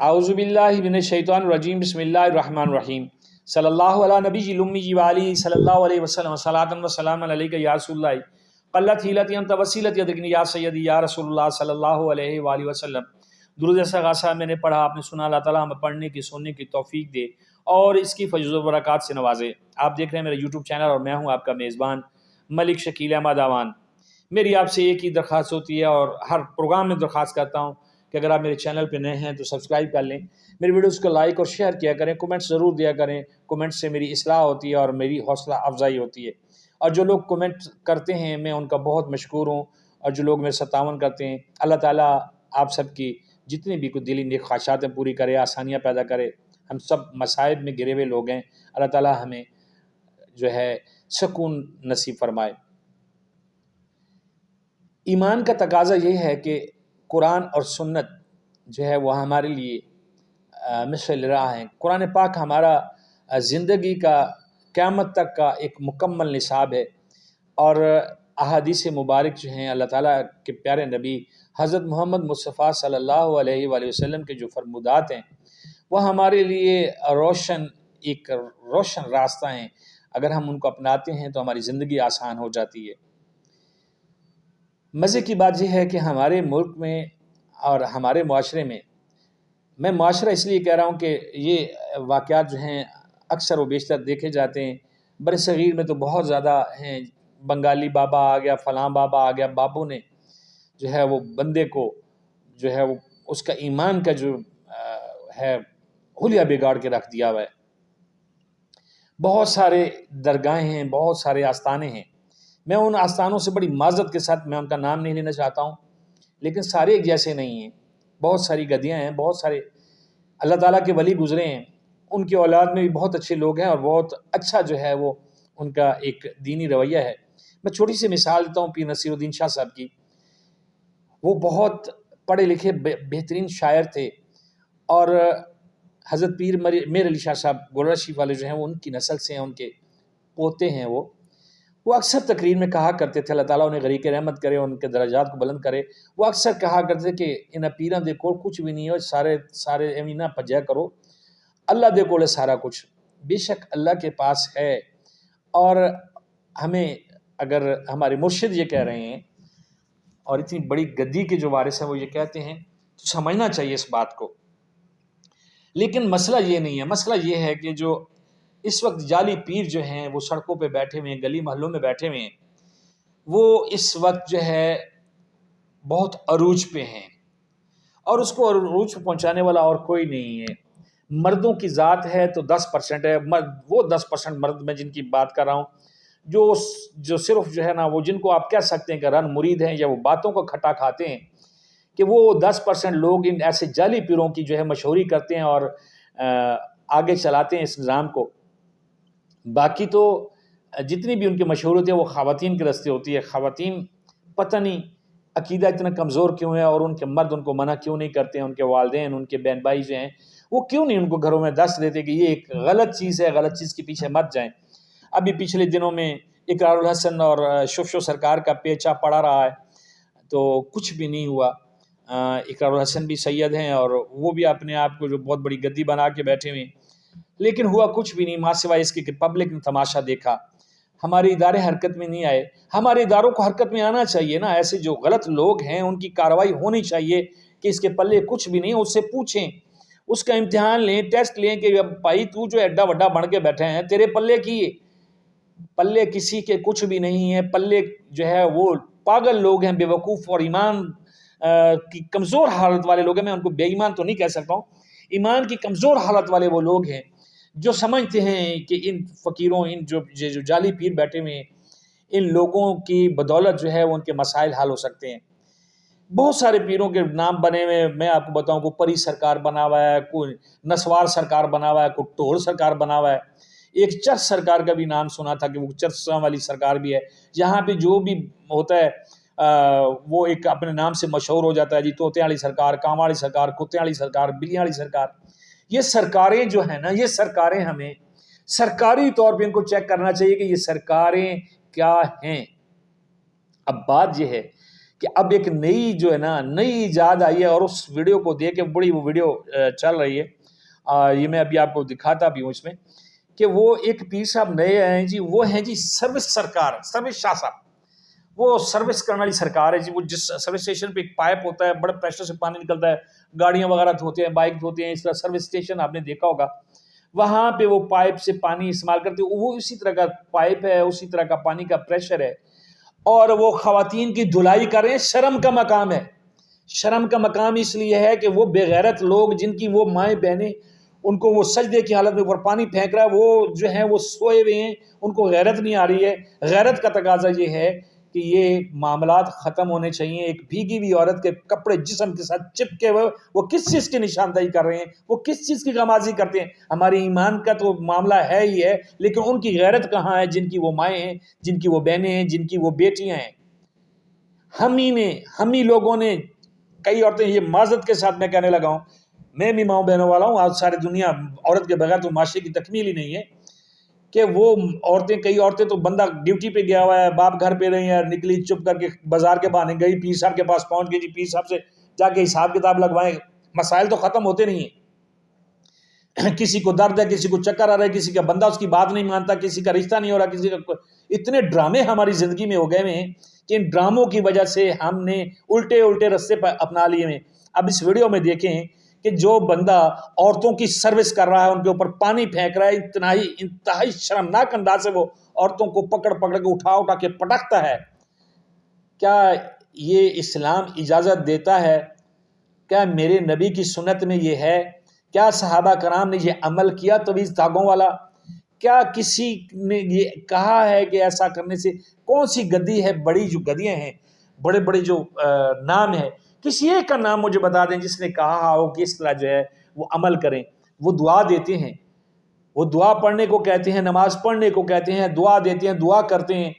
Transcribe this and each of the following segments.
अऊज़ु बिल्लाहि मिनश शैतानिर रजीम बिस्मिल्लाहिर रहमानिर रहीम सल्लल्लाहु अला नबील उम्मी व आलिहि सल्लल्लाहु अलैहि वसल्लम सलातन व सलामन अलैका या रसूलल्लाह क़ल्लत हिलती अंत वसीलती अदरकनी या सय्यदी या रसूलल्लाह सल्लल्लाहु अलैहि व आलिहि वसल्लम। दुरूद ऐसा गासा मैंने पढ़ा, आपने सुना। अल्लाह ताला हमें पढ़ने की सुनने की तौफीक दे और इसकी फज़ल व बरक़ात से नवाजे। आप देख रहे हैं मेरा यूट्यूब चैनल और मैं हूँ आपका मेज़बान मलिक शकील अहमद आवान। मेरी आपसे एक ही दरख्वास्त होती है और हर प्रोग्राम में दरख्वास्त करता हूँ कि अगर आप मेरे चैनल पर नए हैं तो सब्सक्राइब कर लें, मेरी वीडियोस को लाइक और शेयर किया करें, कमेंट्स ज़रूर दिया करें। कमेंट्स से मेरी इस्लाह होती है और मेरी हौसला अफजाई होती है। और जो लोग कमेंट करते हैं मैं उनका बहुत मशकूर हूँ, और जो लोग मेरे साथ तावन करते हैं, अल्लाह ताला आप सब की जितनी भी कुछ दिली नेक ख्वाहिशातें पूरी करे, आसानियाँ पैदा करे। हम सब मसाइब में गिरे हुए लोग हैं, अल्लाह ताला हमें जो है सुकून नसीब फरमाए। ईमान का तकाजा ये है कि कुरान और सुन्नत जो है वह हमारे लिए मिसल रहा है। कुरान पाक हमारा ज़िंदगी का क़यामत तक का एक मुकम्मल निसाब है, और अहादीस मुबारक जो हैं अल्लाह ताला के प्यारे नबी हज़रत मोहम्मद मुस्तफ़ा सल्लल्लाहु अलैहि वसल्लम के जो फरमुदात हैं वह हमारे लिए एक रोशन रास्ता हैं। अगर हम उनको अपनाते हैं तो हमारी ज़िंदगी आसान हो जाती है। मज़े की बात यह है कि हमारे मुल्क में और हमारे मुआशरे में, मैं मुआशरा इसलिए कह रहा हूँ कि ये वाक़यात जो हैं अक्सर व बेशतर देखे जाते हैं। बरसग़ीर में तो बहुत ज़्यादा हैं, बंगाली बाबा आ गया, फ़लाँ बाबा आ गया, बाबू ने जो है वो बंदे को जो है वो उसका ईमान का जो है हुलिया बिगाड़ के रख दिया हुआ है। बहुत सारे दरगाहें हैं, बहुत सारे आस्थाने हैं। मैं उन आस्थानों से बड़ी माज़रत के साथ मैं उनका नाम नहीं लेना चाहता हूँ, लेकिन सारे एक जैसे नहीं हैं। बहुत सारी गद्दियाँ हैं, बहुत सारे अल्लाह ताला के वली गुज़रे हैं, उनकी औलाद में भी बहुत अच्छे लोग हैं और बहुत अच्छा जो है वो उनका एक दीनी रवैया है। मैं छोटी सी मिसाल देता हूँ पीर नसीरुद्दीन शाह साहब की। वो बहुत पढ़े लिखे बेहतरीन शायर थे, और हज़रत पीर मेर अली शाह साहब गोलरा शरीफ वाले जो हैं वो उनकी नस्ल से हैं, उनके पोते हैं। वो अक्सर तकरीर में कहा करते थे, अल्लाह ताला उन्हें गरीक रहमत करे, उनके दर्जात को बुलंद करे। वो अक्सर कहा करते थे कि इन पीरां दे कोल कुछ भी नहीं है, सारे एमीना भज्या करो, अल्लाह दे कोल सारा कुछ। बेशक अल्लाह के पास है, और हमें अगर हमारे मुर्शिद ये कह रहे हैं और इतनी बड़ी गद्दी के जो वारिस हैं वो ये कहते हैं तो समझना चाहिए इस बात को। लेकिन मसला ये नहीं है, मसला ये है कि जो इस वक्त जाली पीर जो हैं वो सड़कों पे बैठे हुए हैं, गली महलों में बैठे हुए हैं, वो इस वक्त जो है बहुत अरूज पे हैं, और उसको अरूज पे पहुंचाने वाला और कोई नहीं है। मर्दों की ज़ात है तो 10% है, वो 10% मर्द में जिनकी बात कर रहा हूँ, जो सिर्फ जो है ना वो जिनको आप कह सकते हैं कि रन मुरीद हैं या वो बातों को खट्टा खाते हैं, कि वो 10% लोग इन ऐसे जाली पीरों की जो है मशहूरी करते हैं और आगे चलाते हैं इस निज़ाम को। बाकी तो जितनी भी उनकी मशहूर होती है वो ख़वातीन के रस्ते होती है। ख़वातीन पता नहीं अकीदा इतना कमज़ोर क्यों है, और उनके मर्द उनको मना क्यों नहीं करते हैं, उनके वालिदैन उनके बहन भाई जो हैं वो क्यों नहीं उनको घरों में दस्त देते कि ये एक गलत चीज़ है, गलत चीज़ के पीछे मत जाएं। अभी पिछले दिनों में इकरारुल हसन और शुफशो सरकार का पेचा पड़ा रहा है, तो कुछ भी नहीं हुआ। इकरारुल हसन भी सैयद हैं और वो भी अपने आप को जो बहुत बड़ी गद्दी बना के बैठे हुए, लेकिन हुआ कुछ भी नहीं, माँ सिवाय इसके कि पब्लिक ने तमाशा देखा। हमारे इदारे हरकत में नहीं आए। हमारे इदारों को हरकत में आना चाहिए ना। ऐसे जो गलत लोग हैं उनकी कार्रवाई होनी चाहिए कि इसके पल्ले कुछ भी नहीं, उससे पूछें, उसका इम्तिहान लें, टेस्ट लें कि भाई तू जो एड्डा वड्डा बन के बैठे हैं, तेरे पल्ले की पल्ले किसी के कुछ भी नहीं है। पल्ले जो है वो पागल लोग हैं, बेवकूफ़ और ईमान की कमज़ोर हालत वाले लोग हैं। मैं उनको बेईमान तो नहीं कह सकता हूँ, ईमान की कमज़ोर हालत वाले वो लोग हैं जो समझते हैं कि इन फ़कीरों, इन जो जाली पीर बैठे हुए हैं, इन लोगों की बदौलत जो है वो उनके मसाइल हल हो सकते हैं। बहुत सारे पीरों के नाम बने हुए, मैं आपको बताऊं, कोई परी सरकार बना हुआ है, कोई नस्वार सरकार बना हुआ है, कोई टोल सरकार बना हुआ है। एक चर्च सरकार का भी नाम सुना था कि वो चर्च वाली सरकार भी है। यहाँ पे जो भी होता है वो एक अपने नाम से मशहूर हो जाता है जी, तोते वाली सरकार, कांव वाली सरकार, कुत्ते वाली सरकार, बिल्लियाँ वाली सरकार। ये सरकारें जो है ना, ये सरकारें हमें सरकारी तौर पे इनको चेक करना चाहिए कि ये सरकारें क्या हैं। अब बात यह है کہ اب ایک نئی جو ہے نا نئی ایجاد آئی ہے، اور اس ویڈیو کو دیکھ کے بڑی وہ ویڈیو چل رہی ہے، یہ میں ابھی آپ کو دکھاتا بھی ہوں اس میں، کہ وہ ایک پیر صاحب نئے آئے ہیں جی، وہ ہیں جی سروس سرکار، سروس شاہ صاحب، وہ سروس کرنے والی سرکار ہے جی۔ وہ جس سروس اسٹیشن پہ ایک پائپ ہوتا ہے، بڑے پریشر سے پانی نکلتا ہے، گاڑیاں وغیرہ دھوتے ہیں، بائک دھوتے ہیں، اس طرح سروس اسٹیشن آپ نے دیکھا ہوگا، وہاں پہ وہ پائپ سے پانی استعمال کرتے ہیں، وہ اسی طرح کا پائپ ہے، اسی طرح کا پانی کا پریشر ہے، اور وہ خواتین کی دھلائی کر رہے ہیں۔ شرم کا مقام ہے، شرم کا مقام اس لیے ہے کہ وہ بے غیرت لوگ، جن کی وہ مائیں بہنیں ان کو وہ سجدے کی حالت میں اوپر پانی پھینک رہا ہے، وہ جو ہیں وہ سوئے ہوئے ہیں، ان کو غیرت نہیں آ رہی ہے۔ غیرت کا تقاضا یہ ہے کہ یہ معاملات ختم ہونے چاہیے۔ ایک بھیگی ہوئی عورت کے کپڑے جسم کے ساتھ چپکے ہوئے، وہ کس چیز کی نشاندہی کر رہے ہیں، وہ کس چیز کی غمازی کرتے ہیں؟ ہمارے ایمان کا تو معاملہ ہے ہی ہے، لیکن ان کی غیرت کہاں ہے، جن کی وہ مائیں ہیں، جن کی وہ بہنیں ہیں، جن کی وہ بیٹیاں ہیں۔ ہم ہی لوگوں نے، کئی عورتیں، یہ معذرت کے ساتھ میں کہنے لگا ہوں، میں بھی ماؤں بہنوں والا ہوں، آج ساری دنیا عورت کے بغیر تو معاشرے کی تکمیل ہی نہیں ہے، کہ وہ عورتیں، کئی عورتیں تو بندہ ڈیوٹی پہ گیا ہوا ہے، باپ گھر پہ رہی ہیں، نکلی چپ کر کے بازار کے بہانے گئی، پیر صاحب کے پاس پہنچ گئی، جی پیر صاحب سے جا کے حساب کتاب لگوائیں۔ مسائل تو ختم ہوتے نہیں ہیں، کسی کو درد ہے، کسی کو چکر آ رہا ہے، کسی کا بندہ اس کی بات نہیں مانتا، کسی کا رشتہ نہیں ہو رہا، کسی کا، اتنے ڈرامے ہماری زندگی میں ہو گئے ہیں کہ ان ڈراموں کی وجہ سے ہم نے الٹے رستے پر اپنا لیے ہیں۔ اب اس ویڈیو میں دیکھیں کہ جو بندہ عورتوں کی سروس کر رہا ہے، ان کے اوپر پانی پھینک رہا ہے، انتہائی شرمناک انداز سے وہ عورتوں کو پکڑ کے اٹھا کے پٹکتا ہے۔ کیا یہ اسلام اجازت دیتا ہے؟ کیا میرے نبی کی سنت میں یہ ہے؟ کیا صحابہ کرام نے یہ عمل کیا تویز دھاگوں والا؟ کیا کسی نے یہ کہا ہے کہ ایسا کرنے سے؟ کون سی گدی ہے، بڑی جو گدیاں ہیں، بڑے بڑے جو نام ہیں، کسی ایک کا نام مجھے بتا دیں جس نے کہا ہو کہ اس طرح جو ہے وہ عمل کریں۔ وہ دعا دیتے ہیں، وہ دعا پڑھنے کو کہتے ہیں، نماز پڑھنے کو کہتے ہیں، دعا دیتے ہیں، دعا کرتے ہیں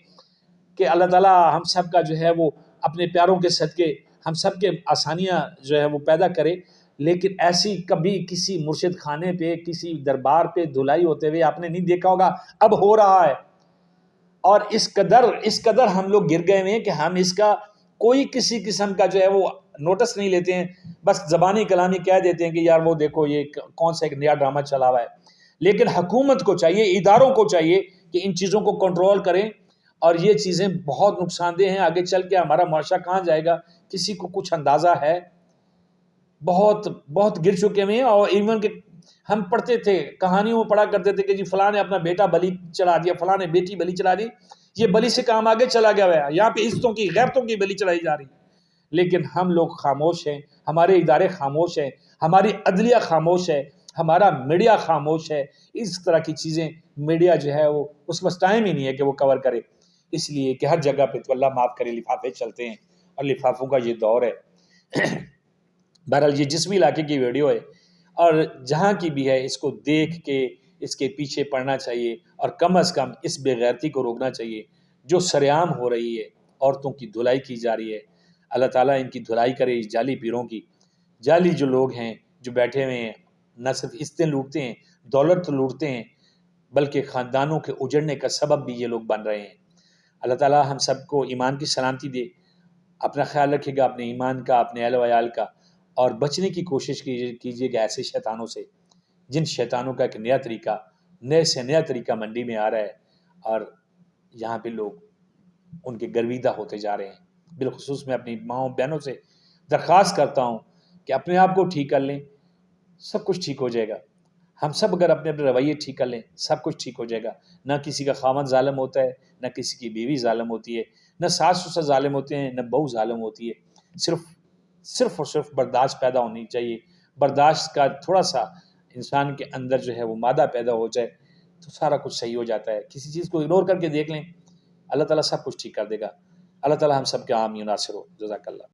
کہ اللہ تعالیٰ ہم سب کا جو ہے وہ اپنے پیاروں کے صدقے ہم سب کے آسانیاں جو ہے وہ پیدا کرے۔ لیکن ایسی کبھی کسی مرشد خانے پہ، کسی دربار پہ دھلائی ہوتے ہوئے آپ نے نہیں دیکھا ہوگا، اب ہو رہا ہے۔ اور اس قدر ہم لوگ گر گئے ہیں کہ ہم اس کا کوئی کسی قسم کا جو ہے وہ نوٹس نہیں لیتے ہیں، بس زبانی کلامی کہہ دیتے ہیں کہ یار وہ دیکھو یہ کون سا ایک نیا ڈرامہ چلا ہوا ہے۔ لیکن حکومت کو چاہیے، اداروں کو چاہیے کہ ان چیزوں کو کنٹرول کریں، اور یہ چیزیں بہت نقصان دہ ہیں۔ آگے چل کے ہمارا معاشرہ کہاں جائے گا کسی کو کچھ اندازہ ہے؟ بہت گر چکے ہیں۔ اور ایون کہ ہم پڑھتے تھے، کہانیوں میں پڑھا کرتے تھے کہ جی فلاں نے اپنا بیٹا بلی چلا دیا، فلاں نے بیٹی بلی چلا دی، یہ بلی سے کام آگے چلا گیا ہے، یہاں پہ عزتوں کی، غیرتوں کی بلی چلائی جا رہی ہے۔ لیکن ہم لوگ خاموش ہیں، ہمارے ادارے خاموش ہیں، ہماری عدلیہ خاموش ہے، ہمارا میڈیا خاموش ہے۔ اس طرح کی چیزیں میڈیا جو ہے وہ اس میں ٹائم ہی نہیں ہے کہ وہ کور کرے، اس لیے کہ ہر جگہ پہ تو اللہ معاف کرے لفافے چلتے ہیں، اور لفافوں کا یہ دور ہے۔ بہرحال یہ جس بھی علاقے کی ویڈیو ہے اور جہاں کی بھی ہے، اس کو دیکھ کے اس کے پیچھے پڑنا چاہیے، اور کم از کم اس بے غیرتی کو روکنا چاہیے جو سرعام ہو رہی ہے۔ عورتوں کی دھلائی کی جا رہی ہے، اللہ تعالیٰ ان کی دھلائی کرے، اس جعلی پیروں کی۔ جعلی جو لوگ ہیں جو بیٹھے ہوئے ہیں، نہ صرف عزتیں لوٹتے ہیں، دولت لوٹتے ہیں، بلکہ خاندانوں کے اجڑنے کا سبب بھی یہ لوگ بن رہے ہیں۔ اللہ تعالیٰ ہم سب کو ایمان کی سلامتی دے۔ اپنا خیال رکھے گا، اپنے ایمان کا، اپنے اہل و عیال کا، اور بچنے کی کوشش کیجیے گا ایسے شیطانوں سے، جن شیطانوں کا ایک نئے سے نیا طریقہ منڈی میں آ رہا ہے، اور یہاں پہ لوگ ان کے گرویدہ ہوتے جا رہے ہیں۔ بالخصوص میں اپنی ماؤں بہنوں سے درخواست کرتا ہوں کہ اپنے آپ کو ٹھیک کر لیں، سب کچھ ٹھیک ہو جائے گا۔ ہم سب اگر اپنے رویے ٹھیک کر لیں، سب کچھ ٹھیک ہو جائے گا۔ نہ کسی کا خاوند ظالم ہوتا ہے، نہ کسی کی بیوی ظالم ہوتی ہے، نہ ساس سسر ظالم ہوتے ہیں، نہ بہو ظالم ہوتی ہے۔ صرف اور صرف برداشت پیدا ہونی چاہیے۔ برداشت کا تھوڑا سا انسان کے اندر جو ہے وہ مادہ پیدا ہو جائے تو سارا کچھ صحیح ہو جاتا ہے۔ کسی چیز کو اگنور کر کے دیکھ لیں، اللہ تعالیٰ سب کچھ ٹھیک کر دے گا۔ اللہ تعالیٰ ہم سب کے حامی و ناصر ہو۔ جزاک اللہ۔